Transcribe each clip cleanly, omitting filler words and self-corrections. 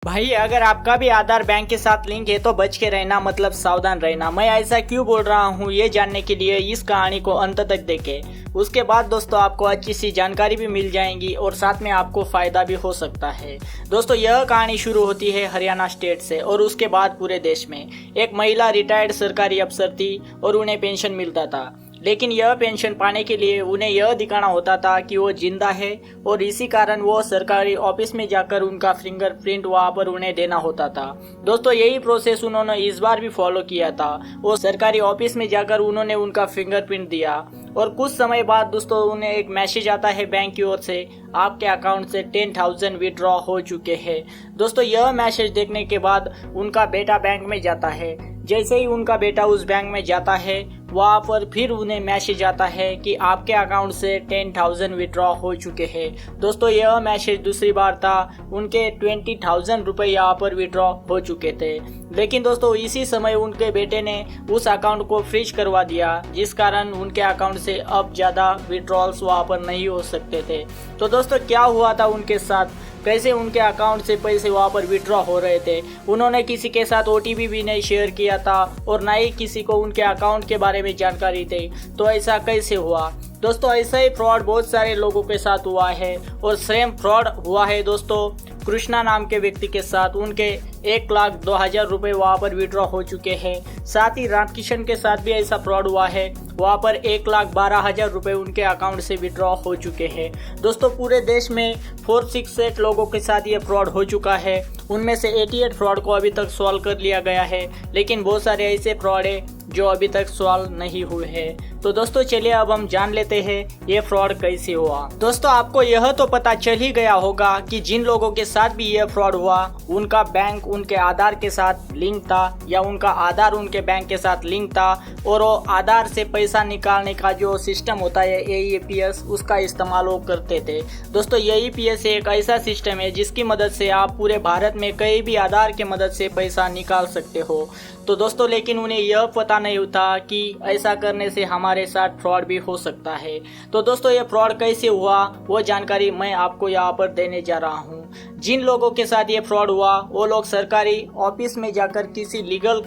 भाई अगर आपका भी आधार बैंक के साथ लिंक है तो बच के रहना, मतलब सावधान रहना। मैं ऐसा क्यों बोल रहा हूँ ये जानने के लिए इस कहानी को अंत तक देखें। उसके बाद दोस्तों आपको अच्छी सी जानकारी भी मिल जाएंगी और साथ में आपको फ़ायदा भी हो सकता है। दोस्तों यह कहानी शुरू होती है हरियाणा स्टेट से और उसके बाद पूरे देश में। एक महिला रिटायर्ड सरकारी अफसर थी और उन्हें पेंशन मिलता था, लेकिन यह पेंशन पाने के लिए उन्हें यह दिखाना होता था कि वो जिंदा है और इसी कारण वो सरकारी ऑफिस में जाकर उनका फिंगरप्रिंट वहाँ पर उन्हें देना होता था। दोस्तों यही प्रोसेस उन्होंने इस बार भी फॉलो किया था। वो सरकारी ऑफिस में जाकर उन्होंने उनका फिंगरप्रिंट दिया और कुछ समय बाद दोस्तों उन्हें एक मैसेज आता है बैंक की ओर से, आपके अकाउंट से 10,000 विड्रॉ हो चुके हैं। दोस्तों यह मैसेज देखने के बाद उनका बेटा बैंक में जाता है। जैसे ही उनका बेटा उस बैंक में जाता है वहाँ पर फिर उन्हें मैसेज आता है कि आपके अकाउंट से 10,000 विड्रॉ हो चुके हैं। दोस्तों यह मैसेज दूसरी बार था, उनके 20,000 रुपये यहाँ पर विड्रॉ हो चुके थे। लेकिन दोस्तों इसी समय उनके बेटे ने उस अकाउंट को फ्रीज करवा दिया, जिस कारण उनके अकाउंट से अब ज़्यादा विड्रॉल्स वहाँ पर नहीं हो सकते थे। तो दोस्तों क्या हुआ था उनके साथ, कैसे उनके अकाउंट से पैसे वहाँ पर विड्रॉ हो रहे थे। उन्होंने किसी के साथ OTP भी नहीं शेयर किया था और ना ही किसी को उनके अकाउंट के बारे में जानकारी थी। तो ऐसा कैसे हुआ? दोस्तों ऐसा ही फ्रॉड बहुत सारे लोगों के साथ हुआ है और सेम फ्रॉड हुआ है दोस्तों कृष्णा नाम के व्यक्ति के साथ। उनके 1,02,000 रुपये वहाँ पर विड्रॉ हो चुके हैं। साथ ही रामकिशन के साथ भी ऐसा फ्रॉड हुआ है, वहाँ पर 1,12,000 रुपये उनके अकाउंट से विड्रॉ हो चुके हैं। दोस्तों पूरे देश में 468 लोगों के साथ ये फ्रॉड हो चुका है। उनमें से 88 फ्रॉड को अभी तक सॉल्व कर लिया गया है, लेकिन बहुत सारे ऐसे फ्रॉड है जो अभी तक सॉल्व नहीं हुए हैं। तो दोस्तों चलिए अब हम जान लेते हैं ये फ्रॉड कैसे हुआ। दोस्तों आपको यह तो पता चल ही गया होगा कि जिन लोगों के साथ भी यह फ्रॉड हुआ उनका बैंक उनके आधार के साथ लिंक था या उनका आधार उनके बैंक के साथ लिंक था और वो आधार से पैसा निकालने का जो सिस्टम होता है AEPS, उसका इस्तेमाल वो करते थे। दोस्तों AEPS एक ऐसा सिस्टम है जिसकी मदद से आप पूरे भारत में कहीं भी आधार की मदद से पैसा निकाल सकते हो। तो दोस्तों लेकिन उन्हें यह पता नहीं था कि ऐसा करने से हमारे साथ फ्रॉड भी हो सकता है। तो दोस्तों ये फ्रॉड कैसे हुआ वो जानकारी मैं आपको यहाँ पर देने जा रहा हूँ। जिन लोगों के साथ ये फ्रॉड हुआ वो लोग सरकारी ऑफिस में जाकर किसी लीगल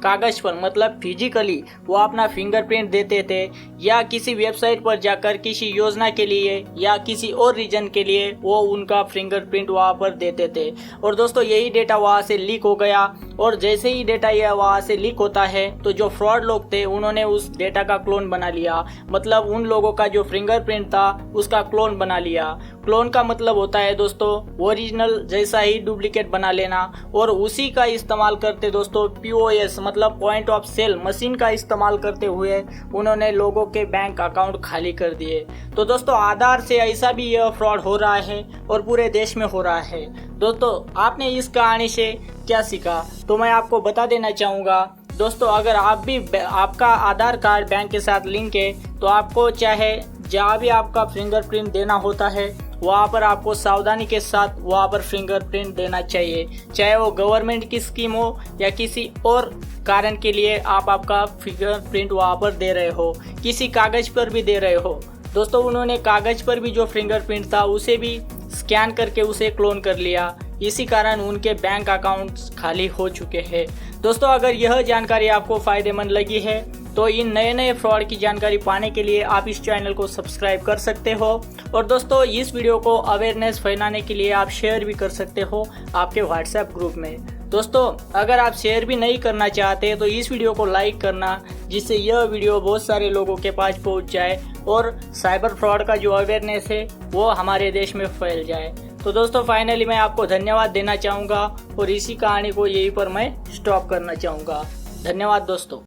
कागज पर मतलब फिजिकली वो अपना फिंगरप्रिंट देते थे या किसी वेबसाइट पर जाकर किसी योजना के लिए या किसी और रीजन के लिए वो उनका फिंगरप्रिंट वहाँ पर देते थे। और दोस्तों यही डेटा वहाँ से लीक हो गया और जैसे ही डेटा यह वहाँ से लीक होता है तो जो फ्रॉड लोग थे उन्होंने उस डेटा का क्लोन बना लिया, मतलब उन लोगों का जो फिंगरप्रिंट था उसका क्लोन बना लिया। क्लोन का मतलब होता है दोस्तों ओरिजिनल जैसा ही डुप्लीकेट बना लेना और उसी का इस्तेमाल करते दोस्तों POS मतलब पॉइंट ऑफ सेल मशीन का इस्तेमाल करते हुए उन्होंने लोगों के बैंक अकाउंट खाली कर दिए। तो दोस्तों आधार से ऐसा भी यह फ्रॉड हो रहा है और पूरे देश में हो रहा है। दोस्तों आपने इस कहानी से क्या सीखा तो मैं आपको बता देना चाहूँगा। दोस्तों अगर आपका आधार कार्ड बैंक के साथ लिंक है तो आपको चाहे जहाँ भी आपका फिंगरप्रिंट देना होता है वहाँ पर आपको सावधानी के साथ वहाँ पर फिंगरप्रिंट देना चाहिए, चाहे वो गवर्नमेंट की स्कीम हो या किसी और कारण के लिए आप आपका फिंगरप्रिंट वहाँ पर दे रहे हो, किसी कागज पर भी दे रहे हो। दोस्तों उन्होंने कागज पर भी जो फिंगरप्रिंट था उसे भी स्कैन करके उसे क्लोन कर लिया, इसी कारण उनके बैंक अकाउंट्स खाली हो चुके हैं। दोस्तों अगर यह जानकारी आपको फ़ायदेमंद लगी है तो इन नए फ्रॉड की जानकारी पाने के लिए आप इस चैनल को सब्सक्राइब कर सकते हो और दोस्तों इस वीडियो को अवेयरनेस फैलाने के लिए आप शेयर भी कर सकते हो आपके WhatsApp ग्रुप में। दोस्तों अगर आप शेयर भी नहीं करना चाहते तो इस वीडियो को लाइक करना, जिससे यह वीडियो बहुत सारे लोगों के पास पहुंच जाए और साइबर फ्रॉड का जो अवेयरनेस है वो हमारे देश में फैल जाए। तो दोस्तों फाइनली मैं आपको धन्यवाद देना चाहूँगा और इसी कहानी को यहीं पर मैं स्टॉप करना चाहूँगा। धन्यवाद दोस्तों।